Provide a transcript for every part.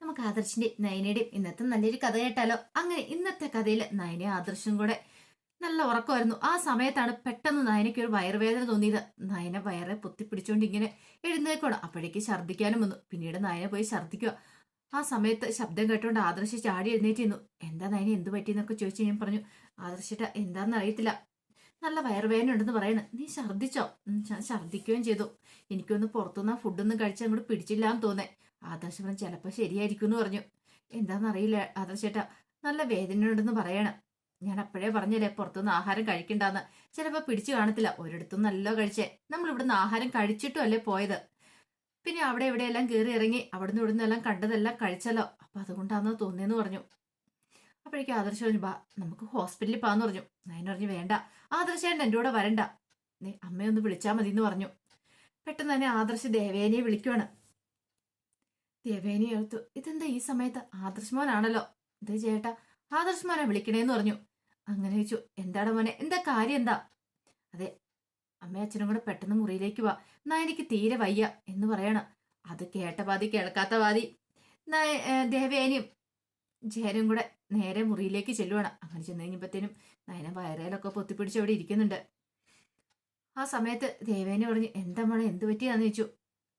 നമുക്ക് ആദർശിന്റെയും നയനയുടെയും ഇന്നത്തെ നല്ലൊരു കഥ കേട്ടാലോ? അങ്ങനെ ഇന്നത്തെ കഥയിൽ നയനയും ആദർശും കൂടെ നല്ല ഉറക്കമായിരുന്നു. ആ സമയത്താണ് പെട്ടെന്ന് നയനയ്ക്ക് ഒരു വയറുവേദന തോന്നിയത്. നയന വയറെ പൊത്തിപ്പിടിച്ചോണ്ട് ഇങ്ങനെ എഴുന്നേക്കണം. അപ്പോഴേക്ക് ഛർദ്ദിക്കാനും വന്നു. പിന്നീട് നയന പോയി ഛർദ്ദിക്കുക. ആ സമയത്ത് ശബ്ദം കേട്ടോണ്ട് ആദർശ് ചാടി എഴുന്നേറ്റിരുന്നു. എന്താ നയന, എന്ത് പറ്റിയെന്നൊക്കെ ചോദിച്ചു. ഞാൻ പറഞ്ഞു, ആദർശിട്ട എന്താണെന്ന് അറിയത്തില്ല, നല്ല വയറുവേദന ഉണ്ടെന്ന് പറയണ്. നീ ഛർദ്ദിച്ചോ? ഞാൻ ഛർദ്ദിക്കുകയും ചെയ്തു. എനിക്കൊന്ന് പുറത്തുനിന്ന് ഫുഡൊന്നും കഴിച്ച് അങ്ങോട്ട് പിടിച്ചില്ലാന്ന് തോന്നേ. ആദർശ് പറഞ്ഞു, ചിലപ്പോൾ ശരിയായിരിക്കും എന്ന് പറഞ്ഞു. എന്താണെന്നറിയില്ല ആദർശേട്ടാ, നല്ല വേദന ഉണ്ടെന്ന് പറയണം. ഞാൻ അപ്പോഴേ പറഞ്ഞല്ലേ പുറത്തുനിന്ന് ആഹാരം കഴിക്കണ്ടെന്ന്. ചിലപ്പോൾ പിടിച്ചു കാണത്തില്ല. ഒരിടത്തും നല്ല കഴിച്ചേ. നമ്മൾ ഇവിടുന്ന് ആഹാരം കഴിച്ചിട്ടും അല്ലേ പോയത്. പിന്നെ അവിടെ എവിടെയെല്ലാം കയറി ഇറങ്ങി അവിടുന്ന് ഇവിടുന്ന് എല്ലാം കണ്ടതെല്ലാം കഴിച്ചല്ലോ. അപ്പൊ അതുകൊണ്ടാണെന്ന് തോന്നിയെന്ന് പറഞ്ഞു. അപ്പോഴേക്കും ആദർശ് പറഞ്ഞു, ബാ നമുക്ക് ഹോസ്പിറ്റലിൽ പോകാന്ന് പറഞ്ഞു. നയൻ പറഞ്ഞു, വേണ്ട ആദർശേട്ടൻ എൻ്റെ കൂടെ വരണ്ട, നീ അമ്മയൊന്ന് വിളിച്ചാൽ മതി എന്ന് പറഞ്ഞു. പെട്ടെന്ന് തന്നെ ആദർശ് ദേവേനയെ വിളിക്കുവാണ്. ദേവേനി എടുത്തു, ഇതെന്താ ഈ സമയത്ത്? ആദർശ് മോനാണല്ലോ. ഇതേ ചേട്ടാ, ആദർശ് മോനെ വിളിക്കണേന്ന് പറഞ്ഞു. അങ്ങനെ ചോദിച്ചു, എന്താടാ മോനെ, എന്താ കാര്യം എന്താ? അതെ, അമ്മയും അച്ഛനും കൂടെ പെട്ടെന്ന് മുറിയിലേക്ക് വാ, എന്നാ എനിക്ക് തീരെ വയ്യ എന്ന് പറയണം. അത് കേട്ട പാതി കേൾക്കാത്ത പാതി ദേവേനിയും ജയനും കൂടെ നേരെ മുറിയിലേക്ക് ചെല്ലുവാണ്. അങ്ങനെ ചെന്ന് കഴിഞ്ഞപ്പോഴത്തേനും നയന വയറേലൊക്കെ പൊത്തിപ്പിടിച്ച് അവിടെ ഇരിക്കുന്നുണ്ട്. ആ സമയത്ത് ദേവേനി പറഞ്ഞു, എന്താ മോളെ, എന്ത് പറ്റിയാന്ന് ചോദിച്ചു.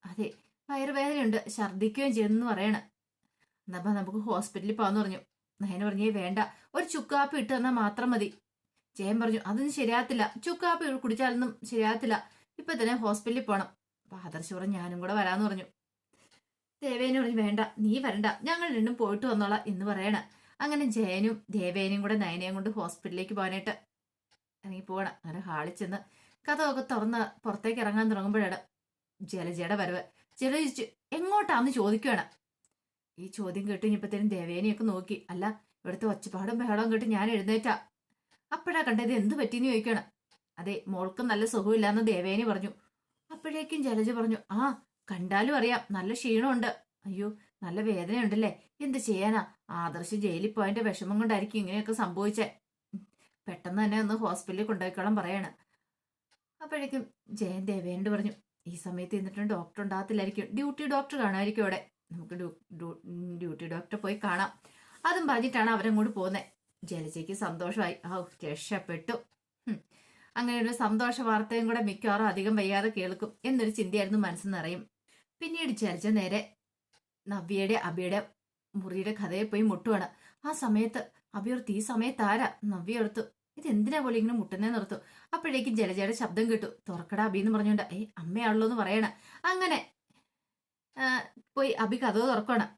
അതെ, വയറുവേദനയുണ്ട്, ഛർദ്ദിക്കുകയും ചെയ്യുന്നു പറയണ. എന്നാ നമുക്ക് ഹോസ്പിറ്റലിൽ പോകാന്ന് പറഞ്ഞു. നയന പറഞ്ഞേ, വേണ്ട, ഒരു ചുക്കാപ്പി ഇട്ട് തന്നാൽ മാത്രം മതി. ജയൻ പറഞ്ഞു, അതൊന്നും ശരിയാകത്തില്ല, ചുക്കാപ്പി കുടിച്ചാലൊന്നും ശരിയാകത്തില്ല, ഇപ്പൊ തന്നെ ഹോസ്പിറ്റലിൽ പോകണം. അപ്പൊ ആദർശ് പറഞ്ഞു, ഞാനും കൂടെ വരാന്ന് പറഞ്ഞു. ദേവേനും പറഞ്ഞു, വേണ്ട നീ വരണ്ട, ഞങ്ങൾ രണ്ടും പോയിട്ട് വന്നോളാം എന്ന് പറയണ. അങ്ങനെ ജയനും ദേവേനും കൂടെ നയനയും കൊണ്ട് ഹോസ്പിറ്റലിലേക്ക് പോകാനായിട്ട് ഇറങ്ങി പോകണം. അങ്ങനെ ഹാളിൽ ചെന്ന് കഥമൊക്കെ തുറന്ന് പുറത്തേക്ക് ഇറങ്ങാൻ തുടങ്ങുമ്പോഴാണ് ജലജയുടെ വരവ്. ജല ചോദിച്ചു, എങ്ങോട്ടാന്ന് ചോദിക്കുകയാണ്. ഈ ചോദ്യം കേട്ട് കഴിഞ്ഞപ്പോഴത്തേനും ദേവേനിയൊക്കെ നോക്കി. അല്ല, ഇവിടുത്തെ ഒച്ചപ്പാടും ബഹളവും കേട്ട് ഞാൻ എഴുന്നേറ്റാ. അപ്പോഴാ കണ്ടത്, എന്ത് പറ്റിയെന്ന് ചോദിക്കണം. അതെ, മോൾക്കും നല്ല സുഖമില്ലാന്ന് ദേവേനി പറഞ്ഞു. അപ്പോഴേക്കും ജലജ പറഞ്ഞു, ആ കണ്ടാലും അറിയാം, നല്ല ക്ഷീണമുണ്ട്. അയ്യോ, നല്ല വേദനയുണ്ടല്ലേ, എന്ത് ചെയ്യാനാ, ആദർശ് ജയിലിൽ പോയതിന്റെ വിഷമം കൊണ്ടായിരിക്കും ഇങ്ങനെയൊക്കെ സംഭവിച്ചേ. പെട്ടെന്ന് തന്നെ ഒന്ന് ഹോസ്പിറ്റലിൽ കൊണ്ടുപോയിക്കോളാൻ പറയാണ്. അപ്പോഴേക്കും ജയൻ ദേവേനോട് പറഞ്ഞു, ഈ സമയത്ത് എന്നിട്ടും ഡോക്ടർ ഉണ്ടാകത്തില്ലായിരിക്കും, ഡ്യൂട്ടി ഡോക്ടർ കാണുമായിരിക്കും അവിടെ, നമുക്ക് ഡ്യൂട്ടി ഡോക്ടറെ പോയി കാണാം. അതും പറഞ്ഞിട്ടാണ് അവരങ്ങോട്ട് പോകുന്നത്. ജലജയ്ക്ക് സന്തോഷമായി. രക്ഷപ്പെട്ടു. അങ്ങനെ ഒരു സന്തോഷ വാർത്തയും കൂടെ മിക്കവാറും അധികം വയ്യാതെ കേൾക്കും എന്നൊരു ചിന്തയായിരുന്നു മനസ്സിൽ നിറയും. പിന്നീട് ജലജ നേരെ നവ്യയുടെ അബിയുടെ മുറിയുടെ കഥയെ പോയി മുട്ടുവാണ്. ആ സമയത്ത് അബിയോർത്ത്, ഈ സമയത്ത് ആരാ? നവ്യ ഓർത്തു, ഇത് എന്തിനാ പോലെ ഇങ്ങനെ മുട്ടുന്നേ നിർത്തു. അപ്പോഴേക്കും ജലജയുടെ ശബ്ദം കേട്ടു. തുറക്കടാ അബി എന്ന് പറഞ്ഞോണ്ട്, അമ്മയാണല്ലോ എന്ന് പറയണ. അങ്ങനെ പോയി അബി കഥ തുറക്കണം.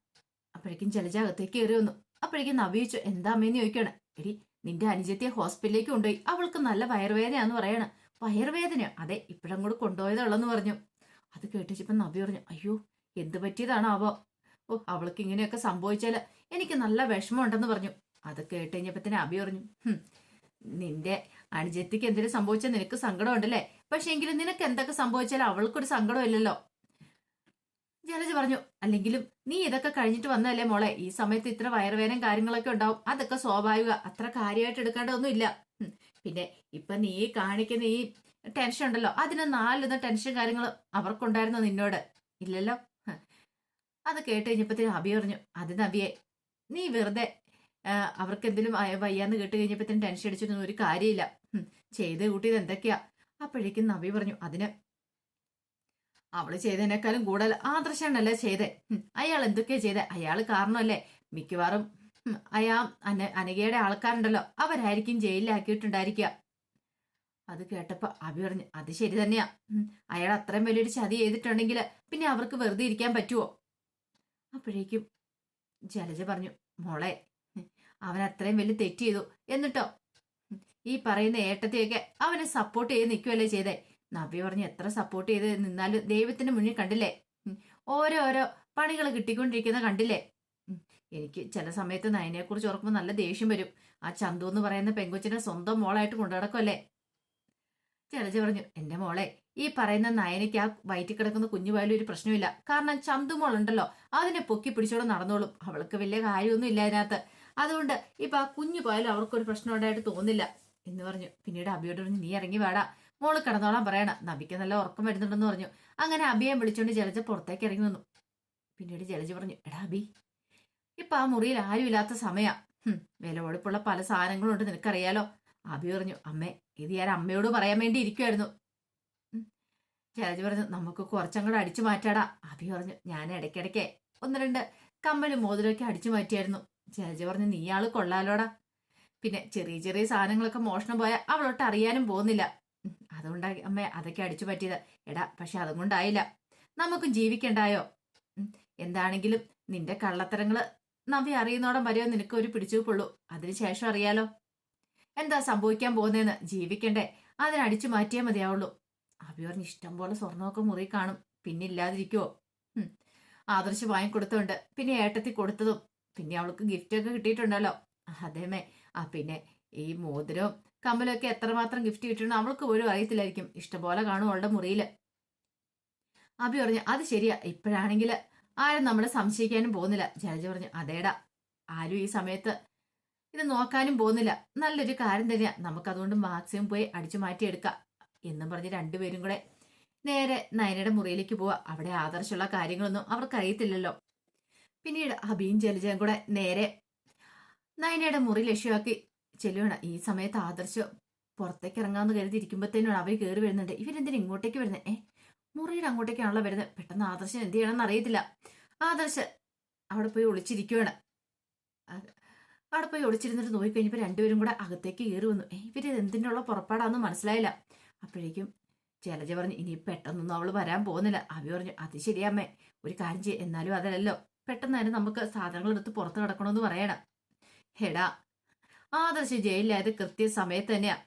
അപ്പോഴേക്കും ജലജ അകത്തേക്ക് കയറി വന്നു. അപ്പോഴേക്കും നവ്യ ചോദിച്ചു, എന്താ അമ്മയെന്ന് ചോദിക്കണം. എടി, നിന്റെ അനുജത്തിയെ ഹോസ്പിറ്റലിലേക്ക് കൊണ്ടുപോയി, അവൾക്ക് നല്ല വയറുവേദനയാന്ന് പറയണ. വയറുവേദനയോ? അതെ, ഇപ്പോഴങ്ങോട്ട് കൊണ്ടുപോയതുള്ളെന്ന് പറഞ്ഞു. അത് കേട്ടിച്ചപ്പോ നവ്യ പറഞ്ഞു, അയ്യോ എന്ത് പറ്റിയതാണോ അവോ? അവൾക്ക് ഇങ്ങനെയൊക്കെ സംഭവിച്ചാല് എനിക്ക് നല്ല വിഷമമുണ്ടെന്ന് പറഞ്ഞു. അത് കേട്ട് കഴിഞ്ഞപ്പോ അബി പറഞ്ഞു, നിന്റെ അനുജത്തിക്ക് എന്തെങ്കിലും സംഭവിച്ചാൽ നിനക്ക് സങ്കടം ഉണ്ടല്ലേ, പക്ഷെ എങ്കിലും നിനക്ക് എന്തൊക്കെ സംഭവിച്ചാലും അവൾക്കൊരു സങ്കടം ഇല്ലല്ലോ. ജലജ പറഞ്ഞു, അല്ലെങ്കിലും നീ ഇതൊക്കെ കഴിഞ്ഞിട്ട് വന്നതല്ലേ മോളെ, ഈ സമയത്ത് ഇത്ര വയറുവേദനയും കാര്യങ്ങളൊക്കെ ഉണ്ടാവും, അതൊക്കെ സ്വാഭാവിക, അത്ര കാര്യമായിട്ട് എടുക്കേണ്ടതൊന്നുമില്ല. പിന്നെ ഇപ്പൊ നീ കാണിക്കുന്ന ഈ ടെൻഷൻ ഉണ്ടല്ലോ, അതിന് നാലിന്ന് ടെൻഷൻ കാര്യങ്ങൾ അവർക്കുണ്ടായിരുന്നോ നിന്നോട്? ഇല്ലല്ലോ. അത് കേട്ട് കഴിഞ്ഞപ്പോഴത്തേനും അബി പറഞ്ഞു, അത് നബിയെ, നീ വെറുതെ അവർക്ക് എന്തെങ്കിലും വയ്യാന്ന് കേട്ട് കഴിഞ്ഞപ്പോഴത്തേനും ടെൻഷൻ അടിച്ചിട്ടൊന്നും ഒരു കാര്യമില്ല, ചെയ്ത് കൂട്ടിയത് എന്തൊക്കെയാ. അപ്പോഴേക്കും നബി പറഞ്ഞു, അതിന് അവള് ചെയ്തതിനേക്കാളും കൂടുതൽ ആദർശനല്ലേ ചെയ്തേ. അയാൾ എന്തൊക്കെയാ ചെയ്തേ? അയാൾ കാരണമല്ലേ മിക്കവാറും അനഘയുടെ ആൾക്കാരുണ്ടല്ലോ, അവരായിരിക്കും ജയിലിലാക്കിയിട്ടുണ്ടായിരിക്കുക. അത് കേട്ടപ്പോ അബി പറഞ്ഞു, അത് ശരി തന്നെയാ, അയാൾ അത്രയും വലിയൊരു ചതി ചെയ്തിട്ടുണ്ടെങ്കിൽ പിന്നെ അവർക്ക് വെറുതെ ഇരിക്കാൻ പറ്റുമോ? അപ്പോഴേക്കും ജലജ പറഞ്ഞു, മോളെ, അവൻ അത്രയും വലിയ തെറ്റ് ചെയ്തു, എന്നിട്ടോ ഈ പറയുന്ന ഏട്ടത്തെയൊക്കെ അവനെ സപ്പോർട്ട് ചെയ്ത് നിൽക്കുവല്ലേ ചെയ്തേ. നബി പറഞ്ഞു, എത്ര സപ്പോർട്ട് ചെയ്ത് നിന്നാലും ദൈവത്തിന്റെ മുന്നിൽ കണ്ടില്ലേ, ഓരോരോ പണികൾ കിട്ടിക്കൊണ്ടിരിക്കുന്ന കണ്ടില്ലേ. എനിക്ക് ചില സമയത്ത് നയനെ കുറിച്ച് ഓർക്കുമ്പോൾ നല്ല ദേഷ്യം വരും. ആ ചന്തു എന്ന് പറയുന്ന പെങ്കൊച്ചിനെ സ്വന്തം മോളായിട്ട് കൊണ്ടു നടക്കുമല്ലേ. ജലജ പറഞ്ഞു, എന്റെ മോളെ, ഈ പറയുന്ന നയനയ്ക്ക് ആ വയറ്റിൽ കിടക്കുന്ന കുഞ്ഞു പോയാലും ഒരു പ്രശ്നമില്ല, കാരണം ചന്തു മോളുണ്ടല്ലോ, അതിനെ പൊക്കി പിടിച്ചോടെ നടന്നോളും, അവൾക്ക് വലിയ കാര്യമൊന്നും ഇല്ല അതിനകത്ത്, അതുകൊണ്ട് ഇപ്പൊ ആ കുഞ്ഞു പോയാലും അവർക്കൊരു പ്രശ്നം ഉണ്ടായിട്ട് തോന്നില്ല എന്ന് പറഞ്ഞു. പിന്നീട് അബിയോട് പറഞ്ഞു, നീ ഇറങ്ങി വേടാ, മോള് കിടന്നോളാൻ പറയണ, നബിക്ക് നല്ല ഉറക്കം വരുന്നുണ്ടെന്ന് പറഞ്ഞു. അങ്ങനെ അബിയെ വിളിച്ചോണ്ട് ജലജ പുറത്തേക്ക് ഇറങ്ങി വന്നു. പിന്നീട് ജലജ പറഞ്ഞു, എടാ അബി, ഇപ്പൊ ആ മുറിയിൽ ആരും ഇല്ലാത്ത സമയാ. വിലപിടിപ്പുള്ള പല സാധനങ്ങളും ഉണ്ട്, നിനക്കറിയാലോ. അഭി പറഞ്ഞു, അമ്മേ ഇത് ഞാൻ അമ്മയോട് പറയാൻ വേണ്ടി ഇരിക്കുമായിരുന്നു. ജലജ പറഞ്ഞു, നമുക്ക് കുറച്ചങ്ങോട്ട് അടിച്ചു മാറ്റാടാ. അഭി പറഞ്ഞു, ഞാൻ ഇടയ്ക്കിടയ്ക്ക് ഒന്ന് രണ്ട് കമ്മലും മോതിരമൊക്കെ അടിച്ചു മാറ്റിയായിരുന്നു. ജലജ പറഞ്ഞു, നീ ആള് കൊള്ളാലോടാ. പിന്നെ ചെറിയ ചെറിയ സാധനങ്ങളൊക്കെ മോഷണം പോയാൽ അവളൊട്ട് അറിയാനും പോകുന്നില്ല. അതുകൊണ്ടായി അമ്മ അതൊക്കെ അടിച്ചു പറ്റിയത്. എടാ പക്ഷെ അതും കൊണ്ടായില്ല, നമുക്കും ജീവിക്കണ്ടായോ? എന്താണെങ്കിലും നിന്റെ കള്ളത്തരങ്ങള് നവി അറിയുന്നോടം വരെയോ നിനക്ക് ഒരു പിടിച്ചുപൊള്ളൂ. അതിനുശേഷം അറിയാലോ എന്താ സംഭവിക്കാൻ പോകുന്നതെന്ന്. ജീവിക്കണ്ടേ, അതിനടിച്ചു മാറ്റിയാൽ മതിയാവുള്ളൂ. അഭി പറഞ്ഞ്, ഇഷ്ടം പോലെ സ്വർണ്ണമൊക്കെ മുറി കാണും, പിന്നെ ഇല്ലാതിരിക്കുവോ? ആദർശ് വാങ്ങിക്കൊടുത്തോണ്ട് പിന്നെ ഏട്ടത്തി കൊടുത്തതും പിന്നെ അവൾക്ക് ഗിഫ്റ്റ് ഒക്കെ കിട്ടിയിട്ടുണ്ടല്ലോ. അതേമേ. പിന്നെ ഈ മോതിരവും കമ്മലൊക്കെ എത്രമാത്രം ഗിഫ്റ്റ് കിട്ടിയിട്ടുണ്ടോ അവൾക്ക് പോലും അറിയത്തില്ലായിരിക്കും. ഇഷ്ടംപോലെ കാണും അവളുടെ മുറിയില്. അഭി പറഞ്ഞു, അത് ശരിയാ, ഇപ്പോഴാണെങ്കിൽ ആരും നമ്മളെ സംശയിക്കാനും പോകുന്നില്ല. ജലജ പറഞ്ഞു, അതേടാ, ആരും ഈ സമയത്ത് ഇത് നോക്കാനും പോകുന്നില്ല. നല്ലൊരു കാര്യം തന്നെയാ, നമുക്കതുകൊണ്ട് മാക്സിമം പോയി അടിച്ചു മാറ്റിയെടുക്കാം എന്നും പറഞ്ഞ് രണ്ടുപേരും കൂടെ നേരെ നയനയുടെ മുറിയിലേക്ക് പോവാ. അവിടെ ആദർശമുള്ള കാര്യങ്ങളൊന്നും അവർക്ക് അറിയത്തില്ലല്ലോ. പിന്നീട് അഭിയും ജലജയും കൂടെ നേരെ നയനയുടെ മുറി ലക്ഷ്യമാക്കി ചെല്ലുവാണ്. ഈ സമയത്ത് ആദർശ് പുറത്തേക്ക് ഇറങ്ങാമെന്ന് കരുതിയിരിക്കുമ്പോഴത്തേനാണ് അവർ കയറി വരുന്നുണ്ട്. ഇവരെന്തിനാ ഇങ്ങോട്ടേക്ക് വരുന്നത്? മുറിയുടെ അങ്ങോട്ടേക്കാണല്ലോ വരുന്നത്. പെട്ടെന്ന് ആദർശൻ എന്ത് ചെയ്യണമെന്ന് അറിയത്തില്ല. ആദർശ് അവിടെ പോയി ഒളിച്ചിരിക്കുവാണ്. അവിടെ പോയി ഒളിച്ചിരുന്നിട്ട് നോക്കിക്കഴിഞ്ഞപ്പോൾ രണ്ടുപേരും കൂടെ അകത്തേക്ക് കയറി വന്നു. ഇവരിത് എന്തിനുള്ള പുറപ്പാടാണെന്ന് മനസ്സിലായില്ല. അപ്പോഴേക്കും ജലജ പറഞ്ഞു, ഇനി പെട്ടെന്നൊന്നും അവൾ വരാൻ പോകുന്നില്ല. അഭി പറഞ്ഞു, അത് ശരിയാമ്മേ, ഒരു കാര്യം ചെയ്യും, എന്നാലും അതല്ലല്ലോ, പെട്ടെന്ന് തന്നെ നമുക്ക് സാധനങ്ങൾ എടുത്ത് പുറത്ത് കിടക്കണമെന്ന് പറയണം. ഹെടാ, ആദർശ് ജയിലിലായത് കൃത്യ സമയത്ത് തന്നെയാ.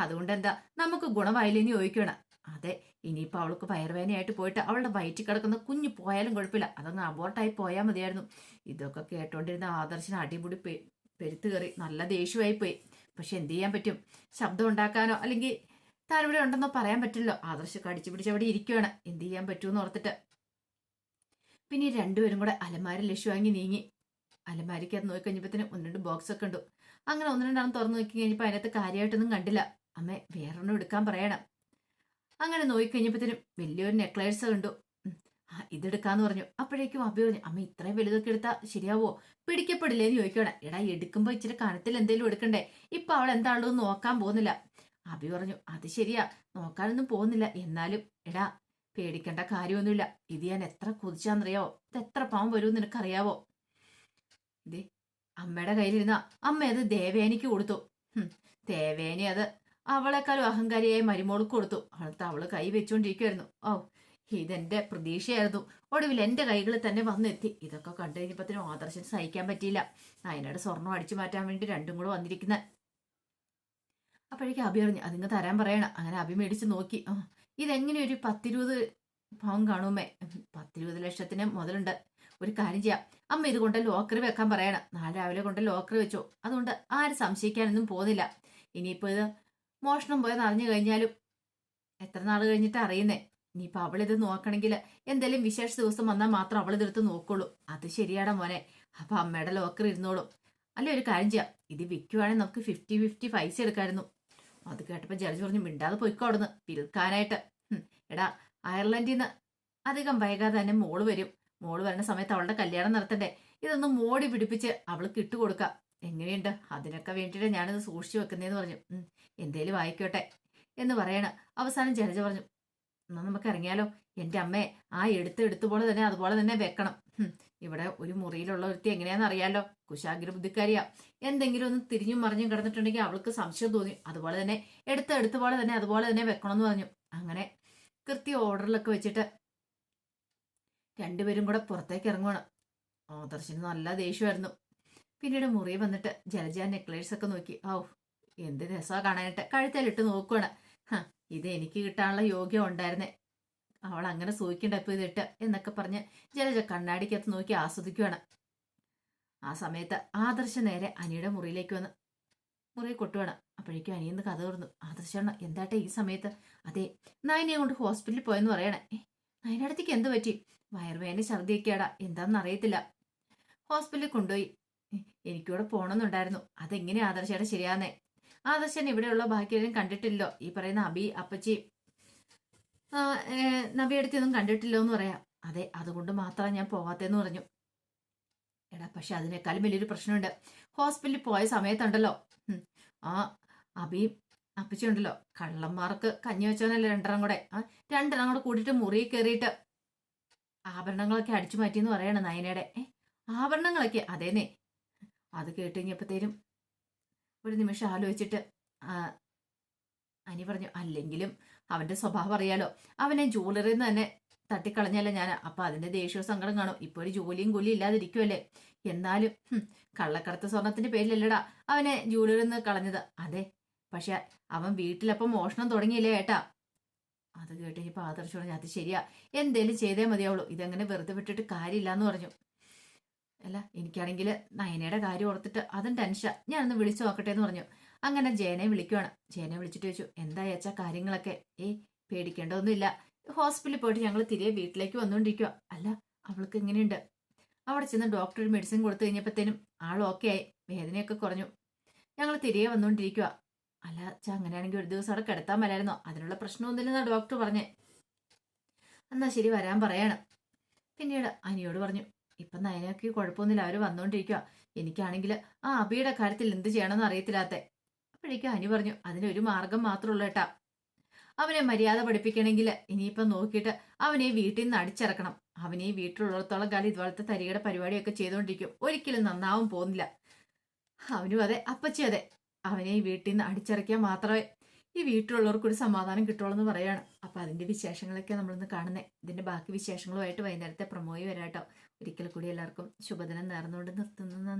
അതുകൊണ്ട് എന്താ നമുക്ക് ഗുണമായില്ലെന്ന് ചോദിക്കണം. അതെ, ഇനിയിപ്പോൾ അവൾക്ക് വയറുവേദനയായിട്ട് പോയിട്ട് അവളുടെ വയറ്റിൽ കിടക്കുന്ന കുഞ്ഞു പോയാലും കുഴപ്പമില്ല, അതങ്ങ് അബോർട്ടായി പോയാൽ മതിയായിരുന്നു. ഇതൊക്കെ കേട്ടോണ്ടിരുന്ന ആദർശിന് അടിമുടി പെരുത്ത് കയറി നല്ല ദേഷ്യമായി പോയി. പക്ഷെ എന്ത് ചെയ്യാൻ പറ്റും? ശബ്ദം ഉണ്ടാക്കാനോ അല്ലെങ്കിൽ താൻ ഇവിടെ ഉണ്ടെന്നോ പറയാൻ പറ്റില്ലോ. ആദർശ് കടിച്ചു പിടിച്ച് അവിടെ ഇരിക്കുകയാണ്. എന്ത് ചെയ്യാൻ പറ്റുമെന്ന് ഓർത്തിട്ട് പിന്നെ രണ്ടുപേരും കൂടെ അലമാരി ലക്ഷ്യം വാങ്ങി നീങ്ങി. അലമാരിക്ക് അത് നോക്കി കഴിഞ്ഞപ്പോഴത്തേനും ഒന്ന് രണ്ട് ബോക്സ് ഒക്കെ ഉണ്ട്. അങ്ങനെ ഒന്ന് രണ്ടാണ് തുറന്നു നോക്കി കഴിഞ്ഞപ്പോൾ അതിനകത്ത് കാര്യമായിട്ടൊന്നും കണ്ടില്ല. അമ്മ വേറൊന്നും എടുക്കാൻ പറയണം. അങ്ങനെ നോക്കിക്കഴിഞ്ഞപ്പോഴത്തേനും വലിയൊരു നെക്ലേസ് കണ്ടു. ഇതെടുക്കാന്ന് പറഞ്ഞു. അപ്പോഴേക്കും അഭി പറഞ്ഞു, അമ്മ ഇത്രയും വലുതൊക്കെ എടുത്താൽ ശരിയാവോ? പിടിക്കപ്പെടില്ലേന്ന് ചോദിക്കണം. എടാ, എടുക്കുമ്പോ ഇച്ചിരി കനത്തിൽ എന്തെങ്കിലും എടുക്കണ്ടേ? ഇപ്പൊ അവൾ എന്താണല്ലോ നോക്കാൻ പോകുന്നില്ല. അഭി പറഞ്ഞു, അത് ശരിയാ, നോക്കാനൊന്നും പോകുന്നില്ല. എന്നാലും എടാ, പേടിക്കേണ്ട കാര്യമൊന്നുമില്ല. ഇത് ഞാൻ എത്ര കൊതിച്ചാന്നറിയാവോ? ഇത് എത്ര പാവം വരുമെന്ന് നിനക്കറിയാവോ? ഇതേ അമ്മയുടെ കയ്യിലിരുന്ന അമ്മ അത് ദേവേനിക്ക് കൊടുത്തു. ദേവേനി അത് അവളെക്കാളും അഹങ്കാരിയായ മരുമോൾക്ക് കൊടുത്തു. അടുത്ത് അവള് കൈ വെച്ചുകൊണ്ടിരിക്കുവായിരുന്നു. ഇതെന്റെ പ്രതീക്ഷയായിരുന്നു. ഒടുവിൽ എന്റെ കൈകളിൽ തന്നെ വന്നെത്തി. ഇതൊക്കെ കണ്ടു കഴിഞ്ഞപ്പോഴത്തേനും ആദർശന് സഹിക്കാൻ പറ്റിയില്ല. അതിനോട് സ്വർണം അടിച്ചു മാറ്റാൻ വേണ്ടി രണ്ടും കൂടെ വന്നിരിക്കുന്ന. അപ്പോഴേക്കും അഭി അറിഞ്ഞു, അതിങ്ങ് തരാൻ പറയണം. അങ്ങനെ അഭി മേടിച്ച് നോക്കി. ഇതെങ്ങനെ ഒരു 10-20 പവൻ കാണുമേ? 10-20 ലക്ഷത്തിന് മുതലുണ്ട്. ഒരു കാര്യം ചെയ്യാം, അമ്മ ഇത് കൊണ്ട് ലോക്കറി വെക്കാൻ പറയണം. നാളെ രാവിലെ കൊണ്ട് ലോക്കറി വെച്ചോ. അതുകൊണ്ട് ആരും സംശയിക്കാനൊന്നും പോകുന്നില്ല. ഇനിയിപ്പോ ഇത് മോഷണം പോയെന്ന് അറിഞ്ഞു കഴിഞ്ഞാലും എത്ര നാൾ കഴിഞ്ഞിട്ട് അറിയുന്നേ. ഇനിയിപ്പോൾ അവളിത് നോക്കണമെങ്കിൽ എന്തെങ്കിലും വിശേഷ ദിവസം വന്നാൽ മാത്രം അവളിതെടുത്ത് നോക്കുള്ളൂ. അത് ശരിയാടാ മോനെ. അപ്പൊ അമ്മയുടെ ലോക്കർ ഇരുന്നോളും. അല്ലെ, ഒരു കാര്യം ചെയ്യാം, ഇത് വിൽക്കുവാണെങ്കിൽ നമുക്ക് 50-50 പൈസ എടുക്കായിരുന്നു. അത് കേട്ടപ്പോൾ ജഡ്ജ് പറഞ്ഞു, മിണ്ടാതെ പൊയ്ക്കോടുന്ന് വിൽക്കാനായിട്ട്. എടാ, അയർലൻഡിൽ നിന്ന് അധികം വൈകാതെ തന്നെ മോള് വരും. മോള് വരുന്ന സമയത്ത് അവളുടെ കല്യാണം നടത്തണ്ടേ? ഇതൊന്ന് മോടി പിടിപ്പിച്ച് അവൾക്ക് ഇട്ടുകൊടുക്കാം. എങ്ങനെയുണ്ട്? അതിനൊക്കെ വേണ്ടിയിട്ട് ഞാനിത് സൂക്ഷിച്ചു വെക്കുന്നതെന്ന് പറഞ്ഞു. എന്തേലും ആയിക്കോട്ടെ എന്ന് പറയണം. അവസാനം ജലജ പറഞ്ഞു, എന്നാൽ നമുക്ക് ഇറങ്ങിയാലോ? എൻ്റെ അമ്മയെ ആ എടുത്തുപോലെ തന്നെ അതുപോലെ തന്നെ വെക്കണം. ഇവിടെ ഒരു മുറിയിലുള്ള ഒരുത്തി എങ്ങനെയാന്ന് അറിയാലോ, കുശാഗ്ര ബുദ്ധിക്കാരിയാ. എന്തെങ്കിലും ഒന്ന് തിരിഞ്ഞും മറിഞ്ഞും കിടന്നിട്ടുണ്ടെങ്കിൽ അവൾക്ക് സംശയം തോന്നി. അതുപോലെ തന്നെ എടുത്തുപോലെ തന്നെ അതുപോലെ തന്നെ വെക്കണമെന്ന് പറഞ്ഞു. അങ്ങനെ കൃത്യ ഓർഡറിലൊക്കെ വെച്ചിട്ട് രണ്ടുപേരും കൂടെ പുറത്തേക്ക് ഇറങ്ങുവാണ്. ആദർശിന് നല്ല ദേഷ്യമായിരുന്നു. പിന്നീട് മുറി വന്നിട്ട് ജലജ നെക്ലേസ് ഒക്കെ നോക്കി. എന്ത് രസമാണ് കാണാനായിട്ട്. കഴുത്തേലിട്ട് നോക്കുവാണ്. ഇത് എനിക്ക് കിട്ടാനുള്ള യോഗ്യം ഉണ്ടായിരുന്നേ, അവൾ അങ്ങനെ സൂഹിക്കണ്ട ഇപ്പൊ ഇതിട്ട് എന്നൊക്കെ പറഞ്ഞ് ജലജ കണ്ണാടിക്കകത്ത് നോക്കി ആസ്വദിക്കുവാണ്. ആ സമയത്ത് ആദർശ നേരെ അനിയുടെ മുറിയിലേക്ക് വന്ന് മുറി കൊട്ടുവാണ്. അപ്പോഴേക്കും അനിയെന്ന് കഥ തുറന്നു. ആദർശാണ്, എന്താട്ടെ ഈ സമയത്ത്? അതെ, നയനയെ കൊണ്ട് ഹോസ്പിറ്റലിൽ പോയെന്ന് പറയണേ. നയനടുത്തേക്ക് എന്ത് പറ്റി? വയറുവേദന ഛർദിയൊക്കെയാടാ, എന്താണെന്ന് അറിയത്തില്ല. ഹോസ്പിറ്റലിൽ കൊണ്ടുപോയി. എനിക്കിവിടെ പോകണമെന്നുണ്ടായിരുന്നു. അതെങ്ങനെ ആദർശയുടെ ശരിയാന്നേ? ആദർശൻ ഇവിടെയുള്ള ബാക്കിയെല്ലാം കണ്ടിട്ടില്ലോ. ഈ പറയുന്ന അബി, അപ്പച്ചി, നബിയടുത്തൊന്നും കണ്ടിട്ടില്ലോ എന്ന് പറയാം. അതെ, അതുകൊണ്ട് മാത്രമാണ് ഞാൻ പോകാത്തതെന്ന് പറഞ്ഞു. എടാ പക്ഷെ അതിനേക്കാളും വലിയൊരു പ്രശ്നമുണ്ട്. ഹോസ്പിറ്റലിൽ പോയ സമയത്തുണ്ടല്ലോ, ആ അഭിയും അപ്പച്ചിയുണ്ടല്ലോ, കള്ളന്മാർക്ക് കഞ്ഞി വെച്ചവനല്ലേ രണ്ടെണ്ണം കൂടെ, രണ്ടെണ്ണം കൂടെ കൂട്ടിയിട്ട് മുറിയിൽ കയറിയിട്ട് ആഭരണങ്ങളൊക്കെ അടിച്ചു മാറ്റിയെന്ന് പറയണം നയനയുടെ. ആഭരണങ്ങളൊക്കെ അതേന്നെ. അത് കേട്ട് കഴിഞ്ഞപ്പോഴത്തേനും ഒരു നിമിഷം ആലോചിച്ചിട്ട് ആ, അനി പറഞ്ഞു, അല്ലെങ്കിലും അവന്റെ സ്വഭാവം അറിയാലോ, അവനെ ജ്വല്ലറിയിൽ നിന്ന് തന്നെ തട്ടിക്കളഞ്ഞല്ലേ ഞാൻ. അപ്പൊ അതിന്റെ ദേഷ്യവും സങ്കടം കാണും. ഇപ്പൊ ഒരു ജോലിയും കൂലിയും ഇല്ലാതിരിക്കുമല്ലേ. എന്നാലും കള്ളക്കടത്ത് സ്വർണത്തിന്റെ പേരിലല്ലടാ അവനെ ജ്വല്ലറിയിൽ നിന്ന് കളഞ്ഞത്. അതെ, പക്ഷെ അവൻ വീട്ടിലപ്പം മോഷണം തുടങ്ങിയില്ലേ ഏട്ടാ. അത് കേട്ട് കഴിഞ്ഞപ്പോ ആദർശ് പറഞ്ഞു, അത് ശരിയാ, എന്തേലും ചെയ്തേ മതിയാവുള്ളൂ, ഇതങ്ങനെ വെറുതെ വിട്ടിട്ട് കാര്യമില്ല എന്ന് പറഞ്ഞു. അല്ല എനിക്കാണെങ്കിൽ നയനയുടെ കാര്യം ഓർത്തിട്ട് അതും ടെൻഷനാ, ഞാനൊന്ന് വിളിച്ചു നോക്കട്ടെ എന്ന് പറഞ്ഞു. അങ്ങനെ ജയനെ വിളിക്കുവാണ്. ജയനെ വിളിച്ചിട്ട് ചോദിച്ചു, എന്താ അയച്ചാ കാര്യങ്ങളൊക്കെ? പേടിക്കേണ്ടതൊന്നുമില്ല, ഹോസ്പിറ്റലിൽ പോയിട്ട് ഞങ്ങൾ തിരികെ വീട്ടിലേക്ക് വന്നുകൊണ്ടിരിക്കുക. അല്ല അവൾക്ക് എങ്ങനെയുണ്ട്? അവിടെ ചെന്ന് ഡോക്ടർ ഒരു മെഡിസിൻ കൊടുത്തു കഴിഞ്ഞപ്പോഴത്തേനും ആൾ ഓക്കെ ആയി, വേദനയൊക്കെ കുറഞ്ഞു, ഞങ്ങൾ തിരികെ വന്നുകൊണ്ടിരിക്കുക. അല്ല അച്ഛാ, അങ്ങനെയാണെങ്കിൽ ഒരു ദിവസം അവിടെ കിടത്താൻ വരായിരുന്നോ? അതിനുള്ള പ്രശ്നമൊന്നുമില്ലെന്നാ ഡോക്ടർ പറഞ്ഞേ. എന്നാ ശരി, വരാൻ പറയാണ്. പിന്നീട് അനിയോട് പറഞ്ഞു, ഇപ്പം നയനയ്ക്ക് കുഴപ്പമൊന്നുമില്ല, അവർ വന്നുകൊണ്ടിരിക്കുക. എനിക്കാണെങ്കിൽ ആ അബിയുടെ കാര്യത്തിൽ എന്ത് ചെയ്യണമെന്ന് അറിയത്തില്ലാത്ത. അപ്പോഴേക്കും അനി പറഞ്ഞു, അതിനൊരു മാർഗം മാത്രമേ ഉള്ളൂ ഏട്ടാ, അവനെ മര്യാദ പഠിപ്പിക്കണമെങ്കിൽ ഇനിയിപ്പം നോക്കിയിട്ട് അവനെ വീട്ടിൽ നിന്ന് അടിച്ചിറക്കണം. അവനെ ഈ വീട്ടിലുള്ളിടത്തോളം കാലം ഇതുപോലത്തെ തരികയുടെ പരിപാടിയൊക്കെ ചെയ്തുകൊണ്ടിരിക്കും, ഒരിക്കലും നന്നാവും പോകുന്നില്ല. അവനും അതെ, അപ്പച്ചി അതെ, അവനെ ഈ വീട്ടിൽ നിന്ന് അടിച്ചിറക്കിയാൽ മാത്രമേ ഈ വീട്ടിലുള്ളവർക്കൊരു സമാധാനം കിട്ടുള്ളൂ എന്ന് പറയാണ്. അപ്പൊ അതിന്റെ വിശേഷങ്ങളൊക്കെ നമ്മളിന്ന് കാണുന്നത്. ഇതിന്റെ ബാക്കി വിശേഷങ്ങളുമായിട്ട് വൈകുന്നേരത്തെ പ്രമോയി വരാട്ടോ. ഒരിക്കൽ കൂടി എല്ലാവർക്കും ശുഭദിനം നേർന്നുകൊണ്ട് നിർത്തുന്നു.